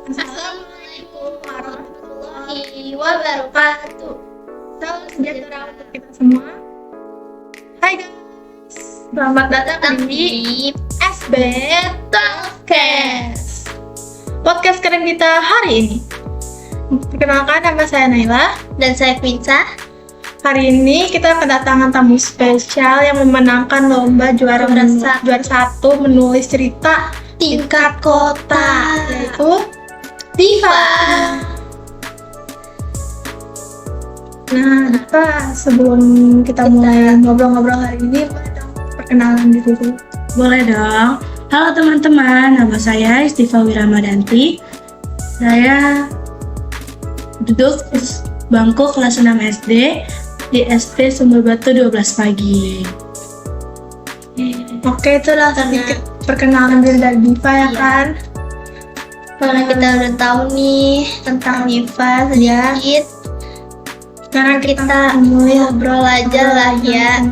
Assalamualaikum warahmatullahi wabarakatuh. Salam sejahtera untuk kita semua. Hai guys, selamat datang di SB Talkcast, podcast keren kita hari ini. Perkenalkan, nama saya Naila. Dan saya Quinca. Hari ini kita kedatangan tamu spesial yang memenangkan lomba juara satu menulis cerita Tingkat kota, yaitu Diva. Nah, Diva, sebelum kita mulai ngobrol-ngobrol hari ini, boleh dong perkenalan diri dulu. Boleh dong. Halo teman-teman, nama saya Istiva Wiramadanti. Saya duduk di bangku kelas 6 SD di SD Sumber Batu 12 pagi. Oke, itulah sedikit perkenalan diri dari Diva ya kan. Karena kita udah tahu nih tentang Diva sedikit, Sekarang kita ngobrol aja lah ya.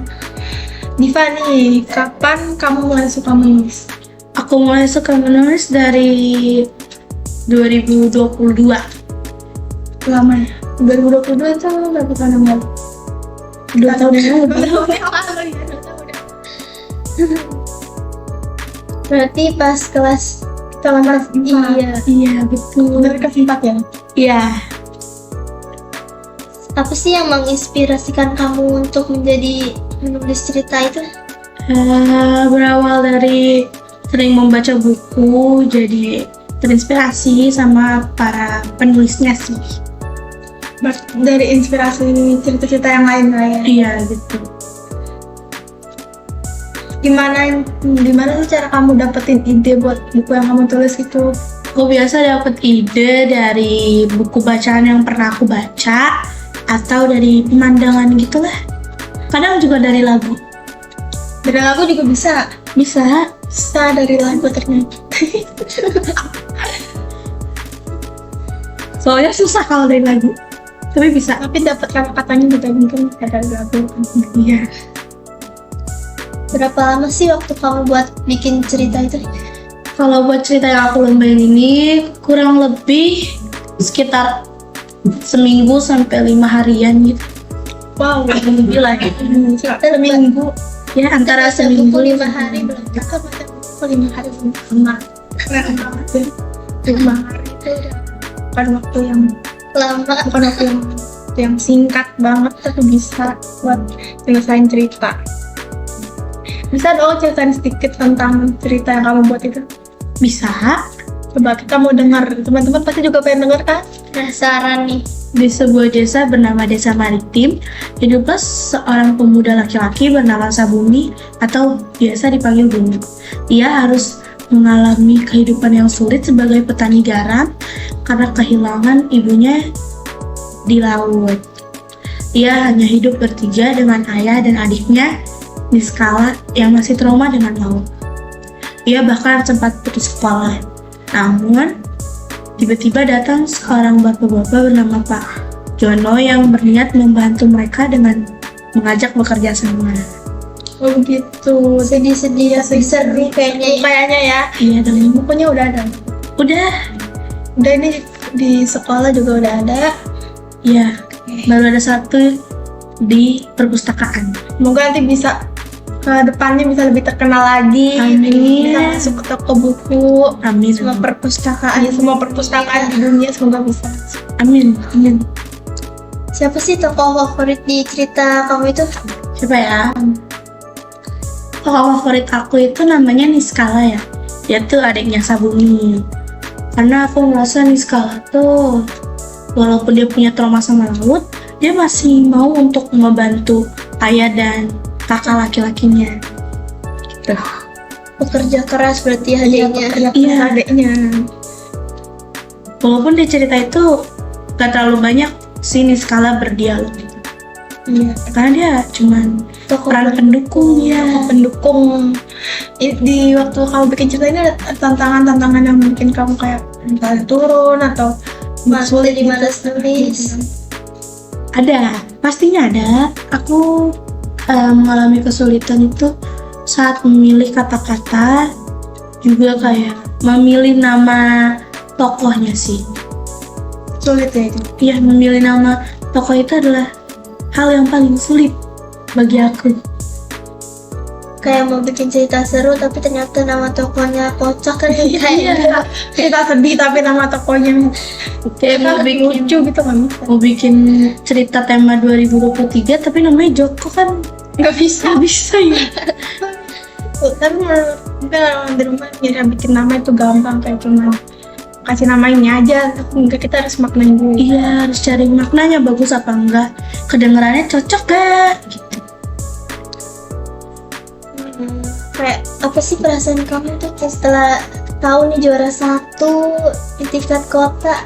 Diva nih, kapan kamu mulai suka menulis? Aku mulai suka menulis dari 2022. Lama ya? 2022 itu berapa tahun yang lalu? 2 tahun yang lalu. 2 tahun yang lalu ya, 2 tahun ya. Berarti pas kelas Kelas 4. Iya, betul. Dari kelas 4 ya? Iya. apa sih yang menginspirasikan kamu untuk menjadi menulis cerita itu? Berawal dari sering membaca buku, jadi terinspirasi sama para penulisnya sih. Dari inspirasi cerita-cerita yang lain lah ya? Iya, gitu. Gimana sih cara kamu dapetin ide buat buku yang kamu tulis itu? Aku biasa dapet ide dari buku bacaan yang pernah aku baca atau dari pemandangan gitulah. Kadang juga dari lagu. Dari lagu juga bisa? Bisa. Bisa dari lagu ternyata. Soalnya susah kalau dari lagu. Tapi bisa. Tapi dapat kata-katanya juga mungkin dari lagu. Iya. Berapa lama sih waktu kamu buat bikin cerita itu? Kalau buat cerita yang aku lombain ini kurang lebih sekitar seminggu sampai 5 harian gitu. Wow, Lebih lagi. seminggu. Ya, antara Baca seminggu buku 5 hari belum? Kita baca buku 5 hari enggak. Keren banget ya. 5 hari itu udah bukan waktu yang singkat banget, tapi bisa buat nyelesain cerita. Bisa dong ceritain sedikit tentang cerita yang kamu buat itu? Bisa. Coba kita mau dengar, teman-teman pasti juga pengen dengar kan? Penasaran nih. Di sebuah desa bernama Desa Maritim, hiduplah seorang pemuda laki-laki bernama Sabumi atau biasa dipanggil Bumi. Ia harus mengalami kehidupan yang sulit sebagai petani garam karena kehilangan ibunya di laut. Ia hanya hidup bertiga dengan ayah dan adiknya di skala yang masih trauma dengan laut. Ia bahkan sempat putus sekolah. Namun, tiba-tiba datang seorang bapak-bapak bernama Pak Jono yang berniat membantu mereka dengan mengajak bekerja sama. Oh begitu, Sedih-sedih ya, sedih kayaknya ya. kayaknya ya. Iya, dan Bukunya udah ada. udah, Ini di sekolah juga udah ada. ya, baru ada satu di perpustakaan. Semoga nanti bisa ke depannya bisa lebih terkenal lagi. Amin. Bisa masuk ke toko buku. Amin. Semua perpustakaan di dunia semoga bisa. Amin. Amin. Siapa sih tokoh favorit di cerita kamu itu? Siapa ya? Tokoh favorit aku itu namanya Niskala ya. Dia tuh adiknya Sabumi. Karena aku merasa Niskala tuh walaupun dia punya trauma sama laut, dia masih mau untuk membantu ayah dan kakak laki-lakinya. Gitu. Pekerja keras berarti adiknya. Iya. Adiknya. Walaupun di cerita itu gak terlalu banyak si Niskala berdialog gitu. Iya. Karena dia cuman Tokoh peran pendukung ya. Pendukung. Di waktu kamu bikin cerita ini ada tantangan-tantangan yang bikin kamu kayak misalnya turun atau Masuk di malas nulis. Ada, pastinya ada. Aku mengalami kesulitan itu saat memilih kata-kata, juga kayak memilih nama tokohnya sih. Sulit ya itu. Iya, memilih nama tokoh itu adalah hal yang paling sulit bagi aku. Kayak mau bikin cerita seru tapi ternyata nama tokohnya kocak kan kayak Kita sedih tapi nama tokohnya Kayak mau bikin lucu gitu kan. mau bikin cerita tema 2023 tapi namanya Joko kan Nggak bisa. nggak bisa ya. Tapi menurut mungkin orang di rumah ngira bikin nama itu gampang, kayak cuma kasih nama ini aja, tapi enggak, kita harus maknain dulu. Iya, harus cari maknanya bagus apa enggak, kedengarannya cocok gak gitu. kayak apa sih perasaan kamu tuh setelah tahu nih juara 1 di tingkat kota?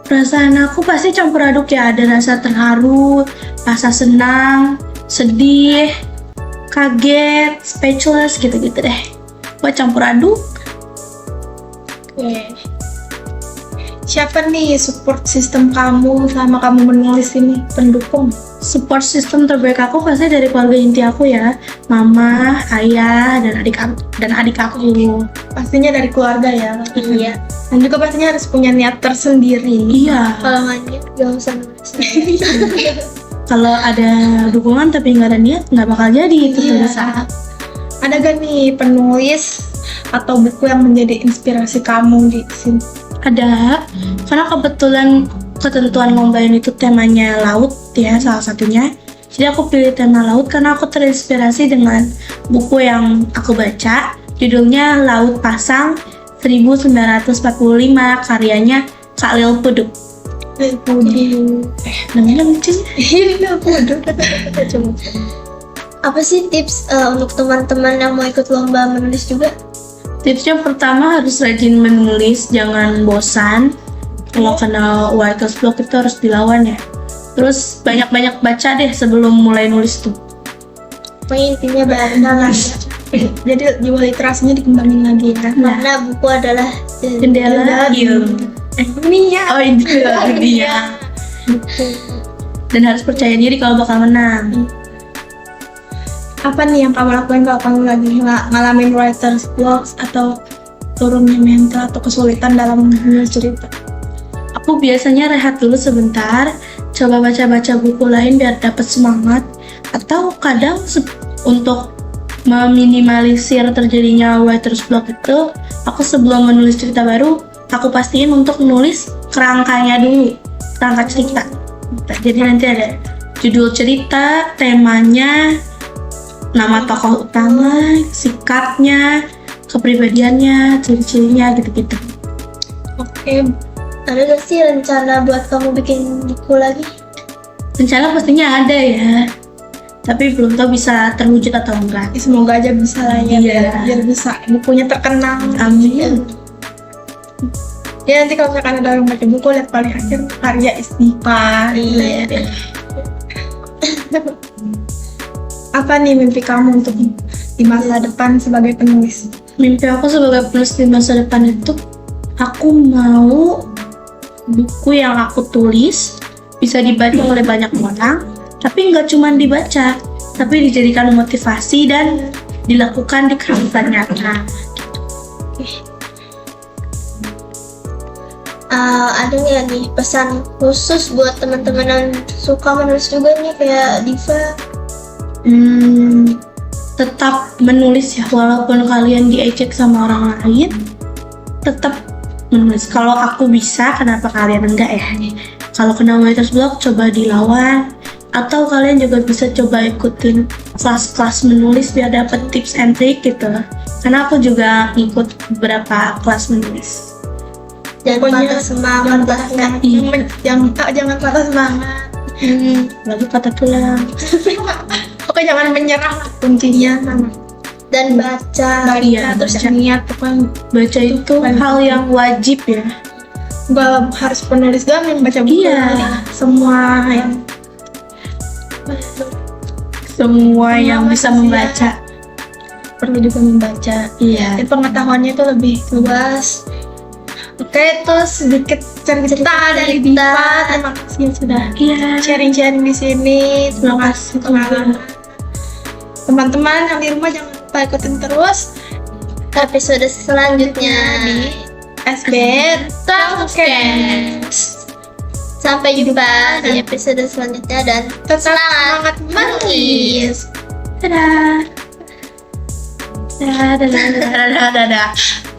Perasaan aku pasti campur aduk ya, ada rasa terharu, rasa senang, sedih, kaget, speechless gitu-gitu deh. Buat campur aduk. Oke. Siapa nih support system kamu selama kamu menulis ini, pendukung? Support system terbaik aku pasti dari keluarga inti aku ya, mama, ayah, dan adik aku. Pastinya dari keluarga ya. Iya. Dan juga pastinya harus punya niat tersendiri. Iya. Kalau nggak gak usah nulis. Kalau ada dukungan tapi nggak ada niat, nggak bakal jadi itu tulisan. Ada gak nih penulis atau buku yang menjadi inspirasi kamu di sini? Ada, karena kebetulan ketentuan lomba ini tuh temanya laut ya salah satunya. Jadi aku pilih tema laut karena aku terinspirasi dengan buku yang aku baca. Judulnya Laut Pasang 1945, karyanya Khalil Puduk. Namanya lucu. Apa sih tips untuk teman-teman yang mau ikut lomba menulis juga? Tipsnya pertama harus rajin menulis, jangan bosan. Kalau kenal writer's block itu harus dilawan ya. Terus banyak-banyak baca deh sebelum mulai nulis tuh. Pokoknya intinya baca lah. Jadi jiwa literasinya dikembangin lagi ya. Karena buku adalah Jendela ilmu. Ini ya. Oh itu dia. Dan harus percaya diri kalau bakal menang. Apa nih yang kamu lakuin kalau kamu lagi ngalamin writer's block atau turunnya mental atau kesulitan dalam menulis cerita? Aku biasanya rehat dulu sebentar, coba baca-baca buku lain biar dapat semangat. Atau kadang untuk meminimalisir terjadinya writer's block itu, aku sebelum menulis cerita baru, aku pastiin untuk menulis kerangkanya dulu, kerangka cerita. Jadi nanti ada judul cerita, temanya, nama tokoh utama, sikapnya, kepribadiannya, ciri-cirinya gitu-gitu. Oke. Ada gak sih rencana buat kamu bikin buku lagi? Rencana pastinya ada ya, tapi belum tahu bisa terwujud atau enggak. Semoga aja bisa lah ya. Iya. Biar bisa bukunya terkenal. Amin. Ya nanti kalau misalkan ada yang baca buku, lihat paling akhir karya Istighfar. Iya. Apa nih mimpi kamu untuk di masa depan sebagai penulis? Mimpi aku sebagai penulis di masa depan itu, aku mau buku yang aku tulis bisa dibaca oleh banyak orang, tapi nggak cuma dibaca, tapi dijadikan motivasi dan dilakukan di kehidupan nyata. Ada nggak nih pesan khusus buat teman-teman yang suka menulis juga nih kayak Diva? Tetap menulis ya, walaupun kalian diejek sama orang lain, tetap menulis. Kalau aku bisa, kenapa kalian enggak ya? Kalau kena writer's block, coba dilawan. Atau kalian juga bisa coba ikutin kelas-kelas menulis biar dapet tips and trick gitu. Karena aku juga ikut beberapa kelas menulis. Jangan patah semangat lah kan. Jangan patah semangat. Lalu patah tulang. Oke, jangan menyerah lah kuncinya. Dan baca. Iya, Terus baca. niat pokoknya. Baca itu hal yang wajib ya. Gak harus penulis doang yang baca buku. Iya. Semua yang bisa membaca. perlu juga membaca. Iya. Dan pengetahuannya itu lebih luas. Oke, terus sedikit cerita dari Diva. Terima kasih yang sudah sharing-sharing di sini. Terima kasih pengalaman. Teman-teman yang di rumah jangan lupa ikutin terus Episode selanjutnya. SB Talkcast. Sampai jumpa di episode selanjutnya dan Semangat mengis. Dadah. Dadah. Dadah. Dadah. Dadah.